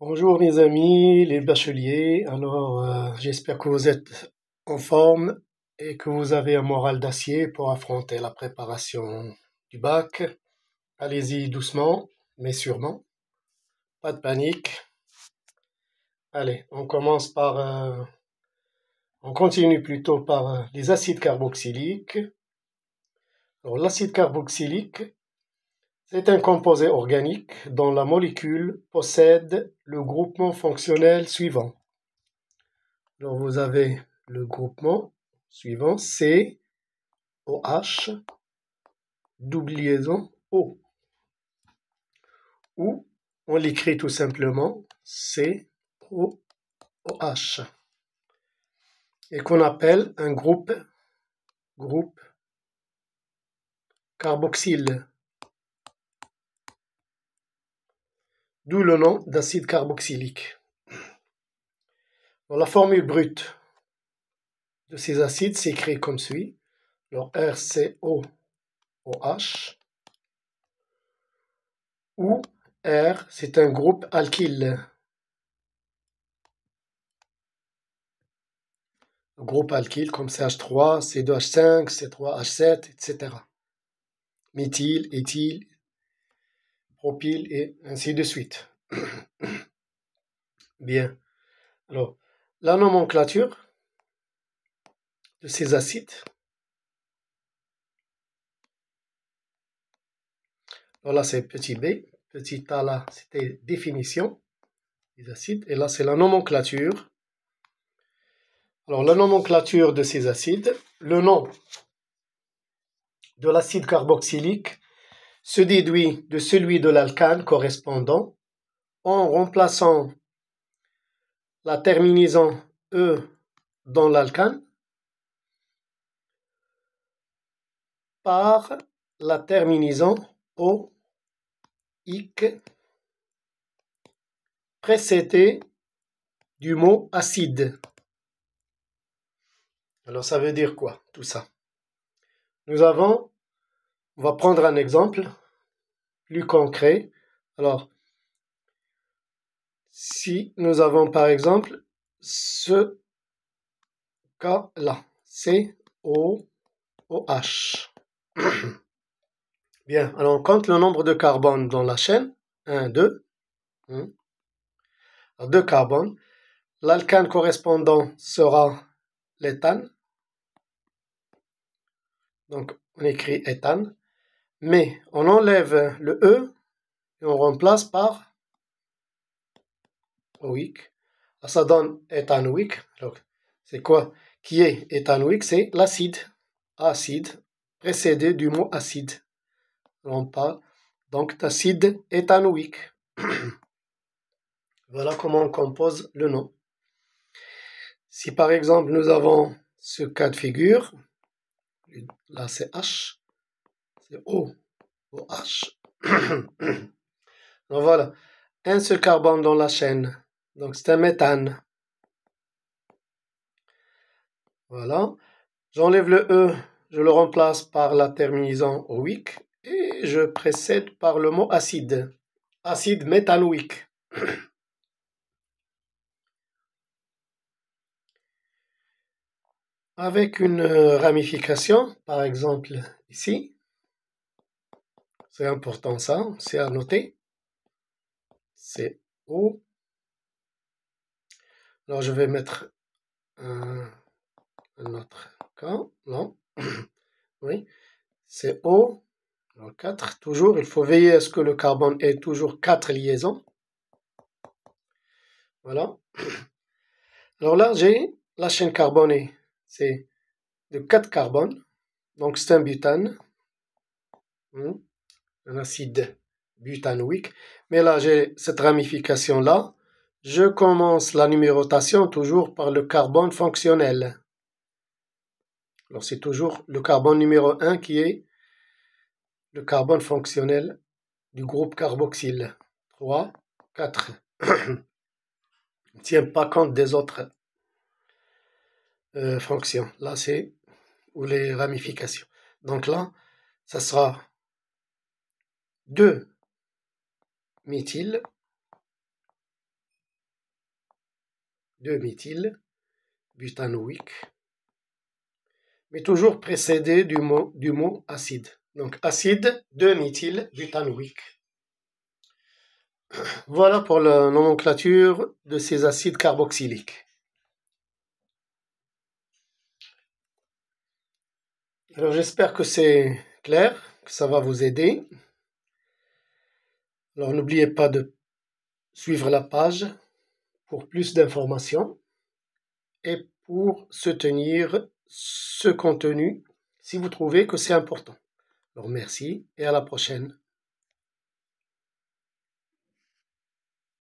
Bonjour mes amis, les bacheliers. J'espère que vous êtes en forme et que vous avez un moral d'acier pour affronter la préparation du bac. Allez-y doucement, mais sûrement. Pas de panique. Allez, on continue plutôt par les acides carboxyliques. Alors, l'acide carboxylique, c'est un composé organique dont la molécule possède le groupement fonctionnel suivant. Alors vous avez le groupement suivant COH, double liaison O, ou on l'écrit tout simplement COOH, et qu'on appelle un groupe carboxyle, d'où le nom d'acide carboxylique. Dans la formule brute de ces acides s'écrit comme suit. Alors RCOOH, où R c'est un groupe alkyle. Le groupe alkyle comme CH3, C2H5, C3H7, etc. Méthyle, éthyle, propyle et ainsi de suite. Bien. Alors, la nomenclature de ces acides. Alors là, c'est petit b. Petit a, là, c'était définition des acides. Et là, c'est la nomenclature. Alors, la nomenclature de ces acides. Le nom de l'acide carboxylique se déduit de celui de l'alcane correspondant en remplaçant la terminaison E dans l'alcane par la terminaison OIC précédée du mot acide. Alors ça veut dire quoi tout ça? On va prendre un exemple plus concret. Alors, si nous avons par exemple ce cas-là, COOH. Bien, alors on compte le nombre de carbones dans la chaîne. 1, 2. Alors, 2 carbones. L'alcane correspondant sera l'éthane. Donc, on écrit éthane. Mais on enlève le E et on remplace par OIC. Ça donne éthanoïque. Donc, c'est quoi qui est éthanoïque? C'est l'acide. Acide, précédé du mot acide. On parle donc d'acide éthanoïque. Voilà comment on compose le nom. Si par exemple nous avons ce cas de figure, là c'est H, c'est O, OH. Donc voilà, un seul carbone dans la chaîne, donc c'est un méthane. Voilà, j'enlève le E, je le remplace par la terminaison OIC et je précède par le mot acide, acide méthanoïque. Avec une ramification, par exemple ici, c'est important ça, c'est à noter, c'est O. Alors je vais mettre un autre cas, non, oui, c'est O, alors 4, toujours, il faut veiller à ce que le carbone ait toujours 4 liaisons. Voilà. Alors là, j'ai la chaîne carbonée, c'est de 4 carbones, donc c'est un butane, un acide butanoïque. Mais là, j'ai cette ramification-là. Je commence la numérotation toujours par le carbone fonctionnel. Alors, c'est toujours le carbone numéro 1 qui est le carbone fonctionnel du groupe carboxyle. 3, 4. On ne tient pas compte des autres fonctions. Là, c'est ou les ramifications. Donc là, ça sera 2 méthyle 2-méthylbutanoïque, mais toujours précédé du mot acide. Donc acide 2-méthylbutanoïque. Voilà pour la nomenclature de ces acides carboxyliques. Alors j'espère que c'est clair, que ça va vous aider. Alors n'oubliez pas de suivre la page pour plus d'informations et pour soutenir ce contenu si vous trouvez que c'est important. Alors merci et à la prochaine.